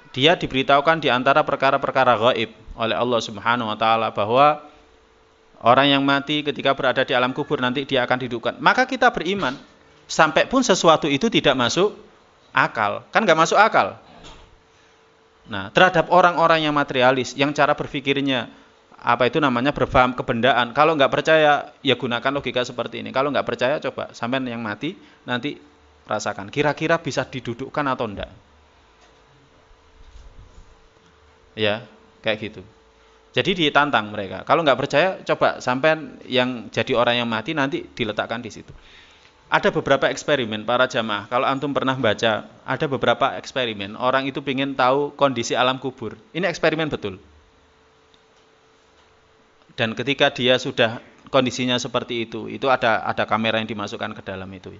dia diberitahukan di antara perkara-perkara gaib oleh Allah Subhanahu wa taala bahwa orang yang mati ketika berada di alam kubur nanti dia akan didudukkan. Maka kita beriman sampai pun sesuatu itu tidak masuk akal. Kan enggak masuk akal. Nah, terhadap orang-orang yang materialis, yang cara berpikirnya berpaham kebendaan. Kalau enggak percaya, ya gunakan logika seperti ini. Kalau enggak percaya, coba sampean yang mati nanti rasakan. Kira-kira bisa didudukkan atau enggak? Ya, kayak gitu. Jadi ditantang mereka. Kalau nggak percaya, coba sampean yang jadi orang yang mati nanti diletakkan di situ. Ada beberapa eksperimen para jamaah. Kalau antum pernah baca, ada beberapa eksperimen. Orang itu ingin tahu kondisi alam kubur. Ini eksperimen betul. Dan ketika dia sudah kondisinya seperti itu ada kamera yang dimasukkan ke dalam itu.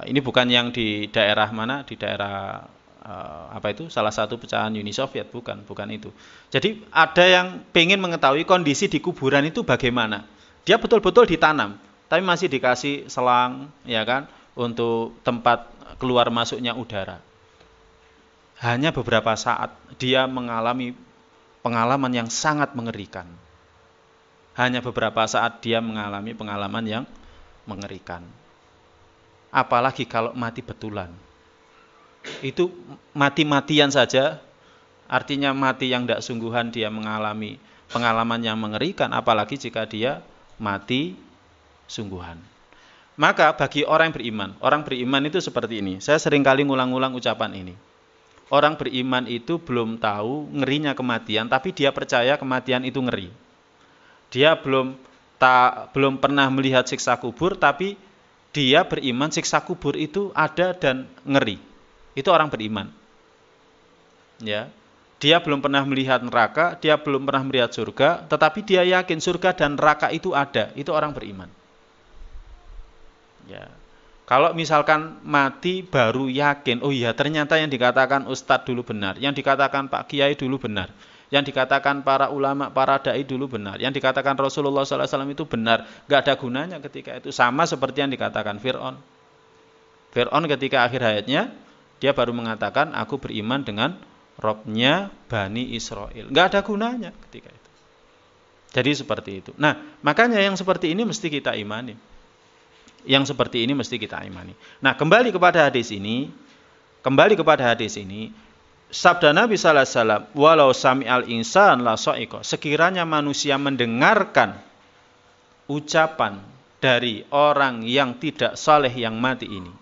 Ini bukan yang di daerah mana? Di daerah salah satu pecahan Uni Soviet, bukan itu. Jadi ada yang pengen mengetahui kondisi di kuburan itu bagaimana. Dia betul-betul ditanam, tapi masih dikasih selang, ya kan, untuk tempat keluar masuknya udara. Hanya beberapa saat dia mengalami pengalaman yang sangat mengerikan. Hanya beberapa saat dia mengalami pengalaman yang mengerikan. Apalagi kalau mati betulan. Itu mati-matian saja, artinya mati yang tidak sungguhan, dia mengalami pengalaman yang mengerikan, apalagi jika dia mati sungguhan. Maka bagi orang beriman itu seperti ini. Saya sering kali ngulang-ngulang ucapan ini. Orang beriman itu belum tahu ngerinya kematian, tapi dia percaya kematian itu ngeri. Dia belum pernah melihat siksa kubur, tapi dia beriman siksa kubur itu ada dan ngeri. Itu orang beriman. Ya. Dia belum pernah melihat neraka, dia belum pernah melihat surga, tetapi dia yakin surga dan neraka itu ada. Itu orang beriman. Ya. Kalau misalkan mati baru yakin, oh iya ternyata yang dikatakan Ustadz dulu benar, yang dikatakan Pak Kiai dulu benar, yang dikatakan para ulama, para dai dulu benar, yang dikatakan Rasulullah SAW itu benar, gak ada gunanya ketika itu. Sama seperti yang dikatakan Fir'aun. Fir'aun ketika akhir hayatnya, dia baru mengatakan, aku beriman dengan Robnya Bani Israel. Nggak ada gunanya ketika itu. Jadi seperti itu. Nah, makanya yang seperti ini mesti kita imani. Yang seperti ini mesti kita imani. Nah, kembali kepada hadis ini. Sabda Nabi sallallahu alaihi wasallam, walau sami'al insan la sa'iqa. Sekiranya manusia mendengarkan ucapan dari orang yang tidak saleh yang mati ini.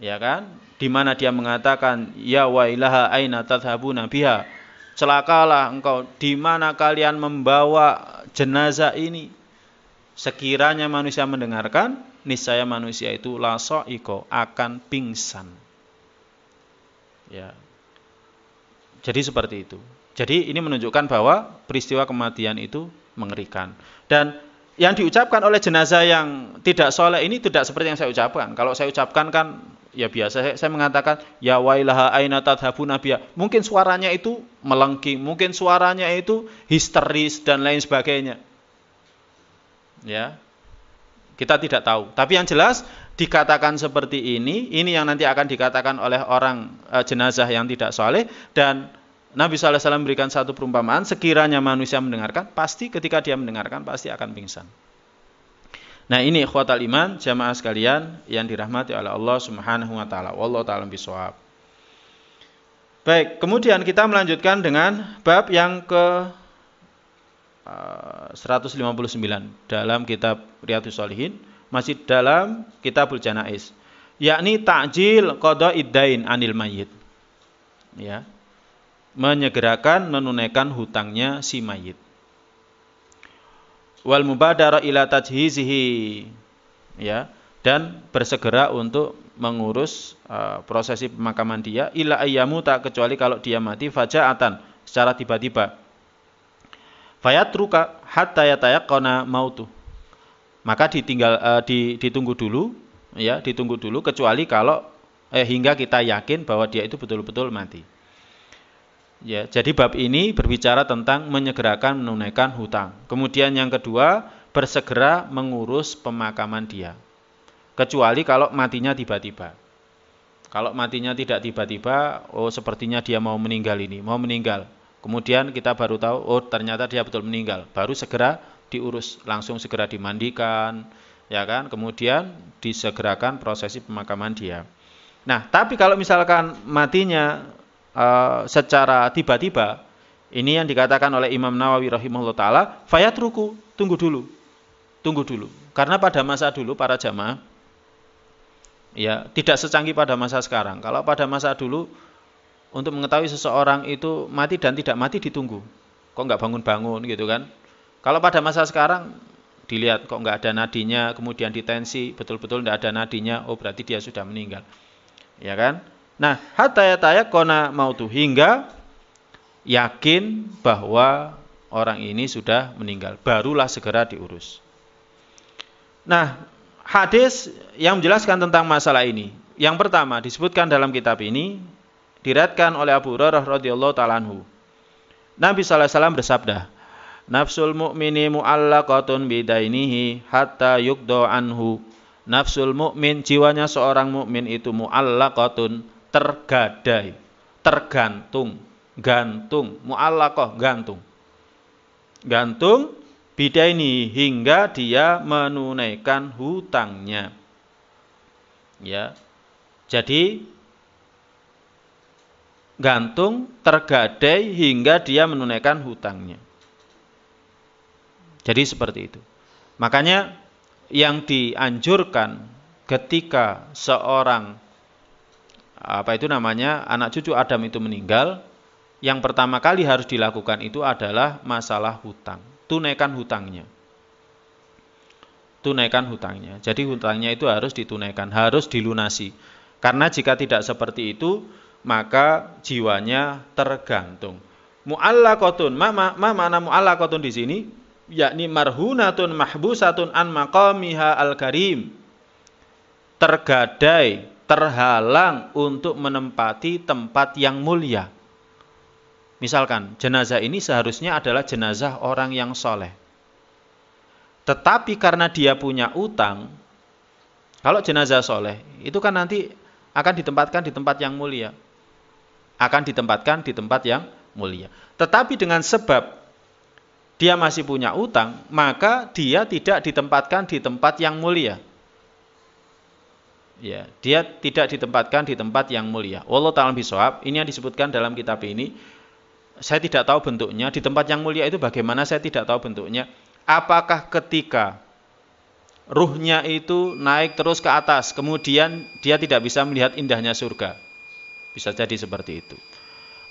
Ya kan? Di mana dia mengatakan, ya wailaha aina tadhhabuna biha. Celakalah engkau, di mana kalian membawa jenazah ini. Sekiranya manusia mendengarkan, niscaya manusia itu la sa'iqa, akan pingsan. Ya. Jadi seperti itu. Jadi ini menunjukkan bahwa peristiwa kematian itu mengerikan. Dan yang diucapkan oleh jenazah yang tidak soleh ini tidak seperti yang saya ucapkan. Kalau saya ucapkan kan ya biasa saya mengatakan ya wailaha aina tadhhabuna biha. Mungkin suaranya itu melengking, mungkin suaranya itu histeris dan lain sebagainya. Ya. Kita tidak tahu. Tapi yang jelas dikatakan seperti ini yang nanti akan dikatakan oleh orang jenazah yang tidak soleh, dan Nabi SAW memberikan satu perumpamaan, sekiranya manusia mendengarkan, pasti ketika dia mendengarkan, pasti akan pingsan. Nah ini ikhwatal iman, jamaah sekalian yang dirahmati oleh Allah Subhanahu wa ta'ala. Wallahu ta'ala bishawab. Baik, kemudian kita melanjutkan dengan bab yang ke 159 dalam kitab Riyadhus Shalihin, masih dalam kitabul Janaiz, yakni ta'jil qada'id dain anil mayyit. Ya. Menyegerakan menunaikan hutangnya si mayit. Wal mubadara ila tajhizihi, ya, dan bersegera untuk mengurus prosesi pemakaman dia, ila ayyamu, tak kecuali kalau dia mati faja'atan, secara tiba-tiba. Fayatruka hatta yatayaqqana mautu. Maka ditunggu dulu, ya, ditunggu dulu kecuali kalau hingga kita yakin bahwa dia itu betul-betul mati. Ya, jadi bab ini berbicara tentang menyegerakan menunaikan hutang. Kemudian yang kedua, bersegera mengurus pemakaman dia. Kecuali kalau matinya tiba-tiba. Kalau matinya tidak tiba-tiba, oh sepertinya dia mau meninggal ini, mau meninggal. Kemudian kita baru tahu, oh ternyata dia betul meninggal. Baru segera diurus, langsung segera dimandikan, ya kan? Kemudian disegerakan prosesi pemakaman dia. Nah, tapi kalau misalkan matinya secara tiba-tiba, ini yang dikatakan oleh Imam Nawawi rahimahullah ta'ala, fayatruku, tunggu dulu. Karena pada masa dulu para jamaah, ya, tidak secanggih pada masa sekarang. Kalau pada masa dulu, untuk mengetahui seseorang itu mati dan tidak mati ditunggu. Kok nggak bangun-bangun gitu kan? Kalau pada masa sekarang, dilihat kok nggak ada nadinya, kemudian ditensi, betul-betul nggak ada nadinya, oh berarti dia sudah meninggal. Ya kan? Nah, hatta yatayaqqana mautu, hingga yakin bahwa orang ini sudah meninggal, barulah segera diurus. Nah, hadis yang menjelaskan tentang masalah ini, yang pertama disebutkan dalam kitab ini, diriwayatkan oleh Abu Hurairah radhiyallahu ta'ala anhu. Nabi sallallahu alaihi wasallam bersabda, "Nafsul mu'mini mu'allaqatun bidainihi hatta yuqda anhu." Nafsul mukmin, jiwanya seorang mukmin itu mu'allaqatun, tergadai, tergantung, gantung, mu'allaqah, gantung. Gantung bidaini, hingga dia menunaikan hutangnya. Ya. Jadi gantung, tergadai hingga dia menunaikan hutangnya. Jadi seperti itu. Makanya yang dianjurkan ketika seorang anak cucu Adam itu meninggal, yang pertama kali harus dilakukan itu adalah masalah hutang. Tunaikan hutangnya. Jadi hutangnya itu harus ditunaikan, harus dilunasi. Karena jika tidak seperti itu, maka jiwanya tergantung. Mu'allaqatun, mana mu'allaqatun di sini? Yakni marhunatun mahbusatun an maqamiha al-karim. Tergadai, terhalang untuk menempati tempat yang mulia. Misalkan jenazah ini seharusnya adalah jenazah orang yang soleh. Tetapi karena dia punya utang, kalau jenazah soleh itu kan nanti akan ditempatkan di tempat yang mulia. Tetapi dengan sebab dia masih punya utang, maka dia tidak ditempatkan di tempat yang mulia. Ya, dia tidak ditempatkan di tempat yang mulia. Wallahu ta'ala bishawab. Ini yang disebutkan dalam kitab ini. Saya tidak tahu bentuknya. Di tempat yang mulia itu bagaimana, saya tidak tahu bentuknya. Apakah ketika ruhnya itu naik terus ke atas, kemudian dia tidak bisa melihat indahnya surga. Bisa jadi seperti itu.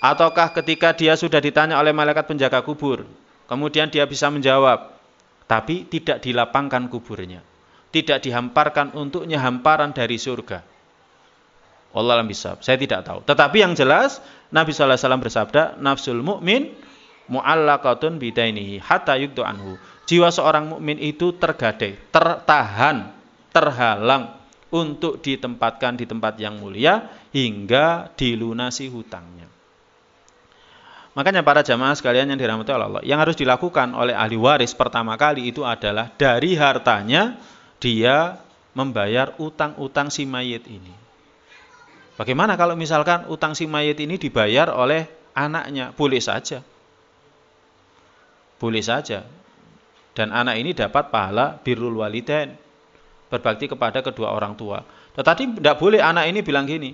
Ataukah ketika dia sudah ditanya oleh malaikat penjaga kubur, kemudian dia bisa menjawab, tapi tidak dilapangkan kuburnya, tidak dihamparkan untuknya hamparan dari surga. Wallahu a'lam bishawab. Saya tidak tahu. Tetapi yang jelas Nabi sallallahu alaihi wasallam bersabda, nafsul mu'min mu'allaqatun bidainihi hatta yuqdu anhu. Jiwa seorang mukmin itu tergadai, tertahan, terhalang untuk ditempatkan di tempat yang mulia hingga dilunasi hutangnya. Makanya para jamaah sekalian yang dirahmati Allah, yang harus dilakukan oleh ahli waris pertama kali itu adalah dari hartanya dia membayar utang-utang si mayit ini. Bagaimana kalau misalkan utang si mayit ini dibayar oleh anaknya? Boleh saja. Boleh saja. Dan anak ini dapat pahala birrul walidain, berbakti kepada kedua orang tua. Tetapi tidak boleh anak ini bilang gini,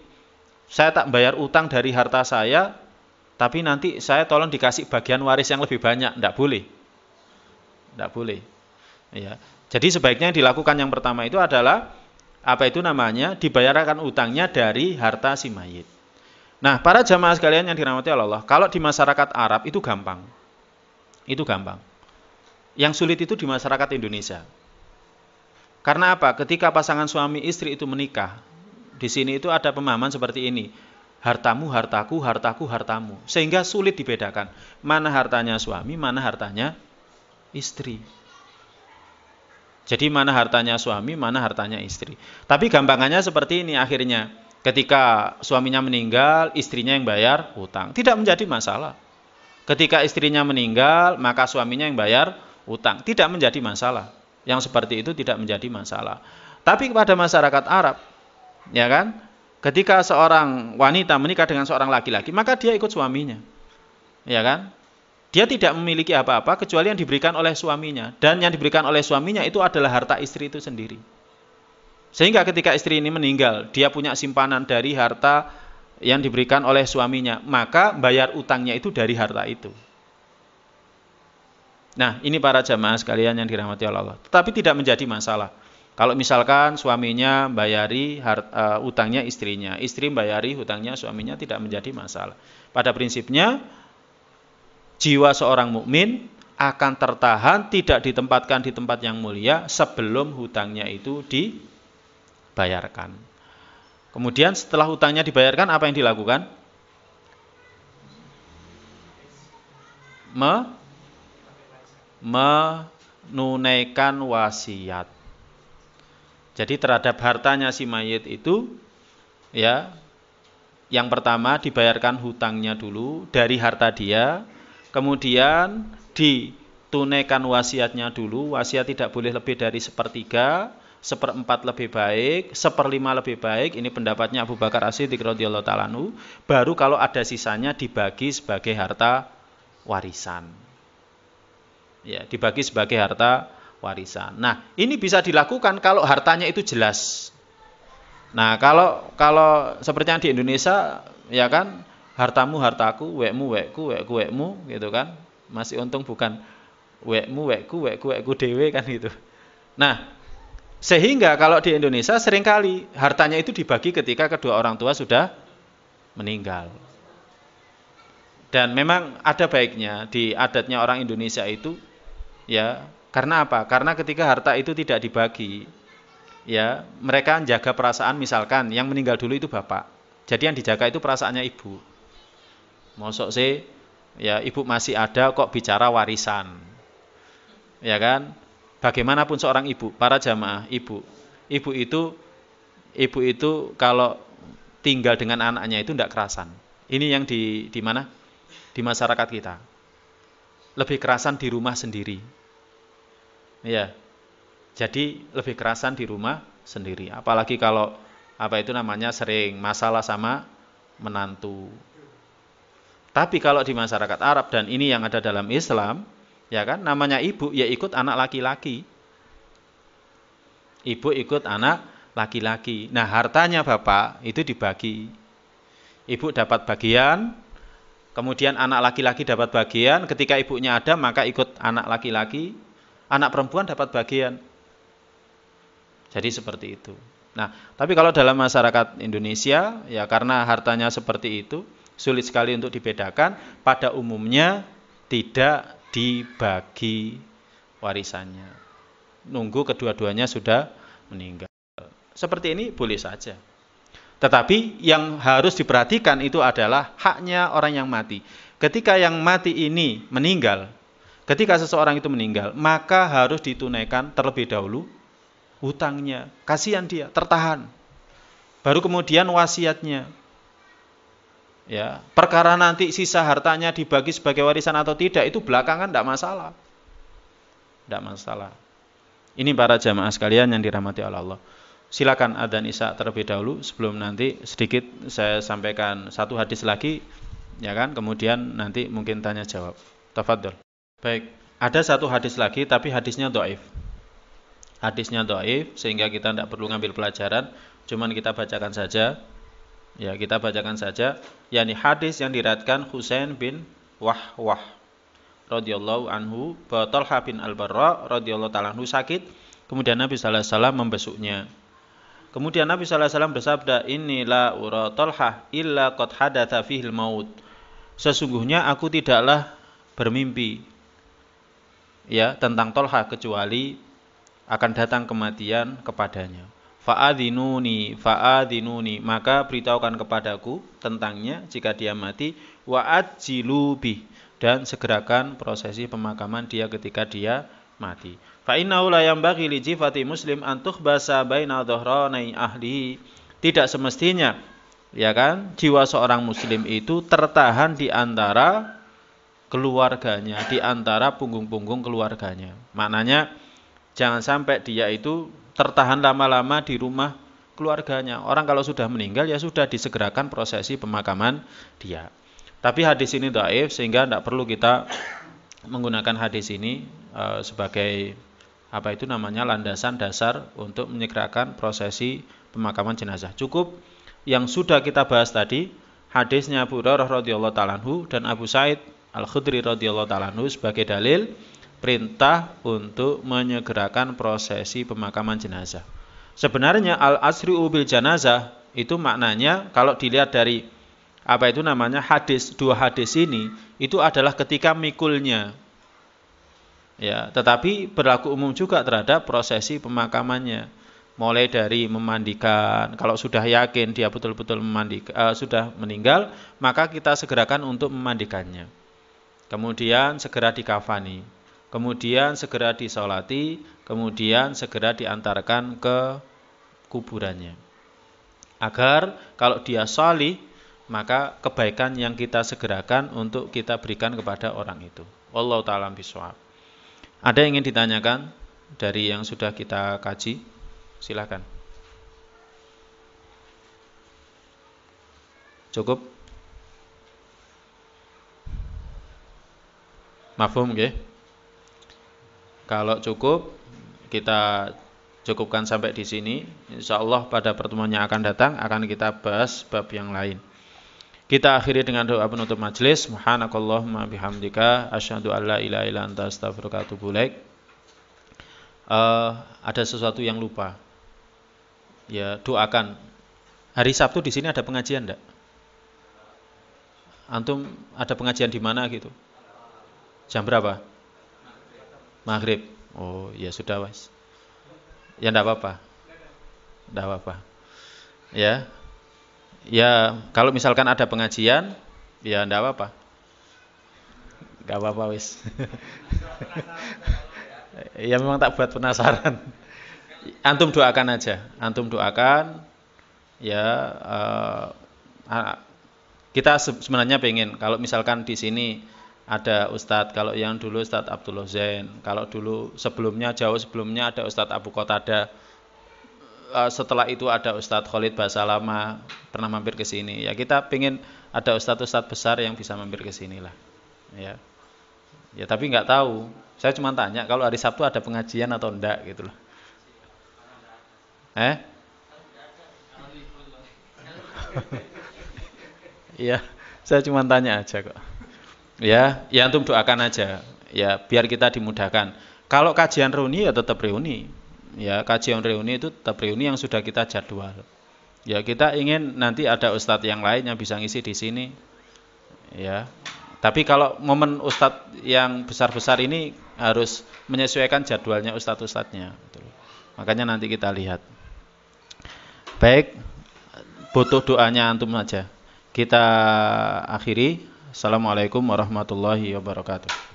saya tak bayar utang dari harta saya, tapi nanti saya tolong dikasih bagian waris yang lebih banyak. Tidak boleh. Tidak boleh. Ya. Jadi sebaiknya yang dilakukan yang pertama itu adalah dibayarkan utangnya dari harta si mayit. Nah, para jamaah sekalian yang dirahmati Allah, kalau di masyarakat Arab itu gampang. Itu gampang. Yang sulit itu di masyarakat Indonesia. Karena apa? Ketika pasangan suami istri itu menikah, di sini itu ada pemahaman seperti ini. Hartamu, hartaku, hartaku, hartamu. Sehingga sulit dibedakan. Mana hartanya suami, mana hartanya istri. Jadi mana hartanya suami, mana hartanya istri. Tapi gampangannya seperti ini akhirnya. Ketika suaminya meninggal, istrinya yang bayar hutang. Tidak menjadi masalah. Ketika istrinya meninggal, maka suaminya yang bayar hutang. Tidak menjadi masalah. Yang seperti itu tidak menjadi masalah. Tapi kepada masyarakat Arab, ya kan? Ketika seorang wanita menikah dengan seorang laki-laki, maka dia ikut suaminya. Ya kan? Dia tidak memiliki apa-apa kecuali yang diberikan oleh suaminya. Dan yang diberikan oleh suaminya itu adalah harta istri itu sendiri. Sehingga ketika istri ini meninggal, dia punya simpanan dari harta yang diberikan oleh suaminya. Maka bayar utangnya itu dari harta itu. Nah, ini para jamaah sekalian yang dirahmati Allah. Tetapi tidak menjadi masalah. Kalau misalkan suaminya bayari utangnya istrinya, istri bayari hutangnya suaminya, tidak menjadi masalah. Pada prinsipnya, jiwa seorang mukmin akan tertahan, tidak ditempatkan di tempat yang mulia sebelum hutangnya itu dibayarkan. Kemudian setelah hutangnya dibayarkan, apa yang dilakukan? Menunaikan wasiat. Jadi terhadap hartanya si mayit itu, ya, yang pertama dibayarkan hutangnya dulu dari harta dia. Kemudian ditunaikan wasiatnya dulu. Wasiat tidak boleh lebih dari 1/3, 1/4 lebih baik, 1/5 lebih baik. Ini pendapatnya Abu Bakar As-Siddiq radhiyallahu ta'ala anhu. Baru kalau ada sisanya dibagi sebagai harta warisan. Ya, dibagi sebagai harta warisan. Nah, ini bisa dilakukan kalau hartanya itu jelas. Nah, kalau seperti yang di Indonesia, ya kan, hartamu hartaku, wekmu wekku, wekku wekmu, gitu kan. Masih untung bukan wekmu wekku, wekku wekku dewe kan gitu. Nah, sehingga kalau di Indonesia seringkali hartanya itu dibagi ketika kedua orang tua sudah meninggal. Dan memang ada baiknya di adatnya orang Indonesia itu, ya, karena apa? Karena ketika harta itu tidak dibagi, ya, mereka jaga perasaan. Misalkan yang meninggal dulu itu bapak, jadi yang dijaga itu perasaannya ibu. Mosok sih, ya, ibu masih ada kok bicara warisan, ya kan? Bagaimanapun seorang ibu, para jamaah, ibu itu kalau tinggal dengan anaknya itu tidak kerasan. Ini yang di mana? Di masyarakat kita. Lebih kerasan di rumah sendiri. Ya. Jadi lebih kerasan di rumah sendiri. Apalagi kalau sering masalah sama menantu. Tapi kalau di masyarakat Arab, dan ini yang ada dalam Islam, ya kan, namanya ibu ya ikut anak laki-laki. Ibu ikut anak laki-laki. Nah, hartanya bapak itu dibagi. Ibu dapat bagian, kemudian anak laki-laki dapat bagian. Ketika ibunya ada, maka ikut anak laki-laki. Anak perempuan dapat bagian. Jadi seperti itu. Nah, tapi kalau dalam masyarakat Indonesia, ya karena hartanya seperti itu, sulit sekali untuk dibedakan. Pada umumnya tidak dibagi warisannya. Nunggu kedua-duanya sudah meninggal. Seperti ini boleh saja. Tetapi yang harus diperhatikan itu adalah haknya orang yang mati. Ketika yang mati ini meninggal, ketika seseorang itu meninggal, maka harus ditunaikan terlebih dahulu hutangnya. Kasihan dia, tertahan. Baru kemudian wasiatnya. Ya, perkara nanti sisa hartanya dibagi sebagai warisan atau tidak, itu belakangan tidak masalah. Tidak masalah. Ini para jamaah sekalian yang dirahmati Allah. Silakan adzan isya terlebih dahulu sebelum nanti sedikit saya sampaikan satu hadis lagi, ya kan? Kemudian nanti mungkin tanya jawab. Tafadhol. Baik, ada satu hadis lagi tapi hadisnya dhaif. Hadisnya dhaif sehingga kita tidak perlu ngambil pelajaran, cuman kita bacakan saja. Ya, kita bacakan saja. yakni hadis yang diriwayatkan Husain bin Wahwah radhiyallahu anhu, Talha bin Al-Barra radhiyallahu ta'ala anhu sakit, kemudian Nabi sallallahu alaihi wasallam membesuknya. Kemudian Nabi sallallahu alaihi wasallam bersabda, "Inilah ura Talha illa qad hadatsa fihil maut." Sesungguhnya aku tidaklah bermimpi ya tentang Talha kecuali akan datang kematian kepadanya. Fa'adhinuni, maka beritahukan kepadaku tentangnya jika dia mati, wa'ajjilu bih, dan segerakan prosesi pemakaman dia ketika dia mati. Fa innahu la yanbaghi li jifati muslim an tukhbasa baina dhahranai ahlihi. Tidak semestinya, ya kan, jiwa seorang muslim itu tertahan di antara keluarganya, di antara punggung-punggung keluarganya. Maknanya jangan sampai dia itu tertahan lama-lama di rumah keluarganya. Orang kalau sudah meninggal ya sudah disegerakan prosesi pemakaman dia. Tapi hadis ini dhaif sehingga tidak perlu kita menggunakan hadis ini sebagai landasan dasar untuk menyegerakan prosesi pemakaman jenazah. Cukup yang sudah kita bahas tadi, hadisnya Abu Hurairah radhiyallahu ta'ala anhu dan Abu Sa'id Al-Khudri radhiyallahu ta'ala anhu sebagai dalil perintah untuk menyegerakan prosesi pemakaman jenazah. Sebenarnya al-asri'u bil janazah itu maknanya kalau dilihat dari dua hadis ini itu adalah ketika mikulnya. Ya, tetapi berlaku umum juga terhadap prosesi pemakamannya. Mulai dari memandikan, kalau sudah yakin dia betul-betul sudah meninggal, maka kita segerakan untuk memandikannya. Kemudian segera dikafani, kemudian segera disolati, kemudian segera diantarkan ke kuburannya. Agar kalau dia sholih, maka kebaikan yang kita segerakan untuk kita berikan kepada orang itu. Wallahu ta'ala bishawab. Ada yang ingin ditanyakan dari yang sudah kita kaji? Silakan. Cukup? Mafhum nggih? Kalau cukup, kita cukupkan sampai di sini. Insyaallah pada pertemuan yang akan datang akan kita bahas bab yang lain. Kita akhiri dengan doa penutup majelis. Subhanakallahumma bihamdika asyhadu an la ilaha illa anta astaghfiruka wa atubu ilaik. Ada sesuatu yang lupa. Ya, doakan. Hari Sabtu di sini ada pengajian enggak? Antum ada pengajian di mana gitu? Jam berapa? Maghrib. Oh, ya sudah, Mas. Ya enggak apa-apa. Enggak apa-apa. Ya. Ya, kalau misalkan ada pengajian, ya enggak apa-apa. Enggak apa-apa, wis. Ya memang tak buat penasaran. Antum doakan aja. Antum doakan. Ya, kita sebenarnya pengen kalau misalkan di sini ada Ustadz, kalau yang dulu Ustadz Abdullah Zain, kalau dulu jauh sebelumnya ada Ustadz Abu Qatada. Setelah itu ada Ustadz Khalid Basalama pernah mampir ke sini. Ya kita pengen ada ustadz-ustadz besar yang bisa mampir ke sini lah. Ya. Ya tapi nggak tahu. Saya cuma tanya kalau hari Sabtu ada pengajian atau enggak gitu loh. Iya, saya cuma tanya aja kok. Ya antum doakan aja. Ya biar kita dimudahkan. Kalau kajian reuni ya tetap reuni. ya kajian reuni itu tetap reuni yang sudah kita jadwal. Ya kita ingin nanti ada ustadz yang lain yang bisa ngisi di sini. Ya. Tapi kalau momen ustadz yang besar-besar ini harus menyesuaikan jadwalnya ustadz-ustadznya. Makanya nanti kita lihat. Baik, butuh doanya antum saja. Kita akhiri. Assalamualaikum warahmatullahi wabarakatuh.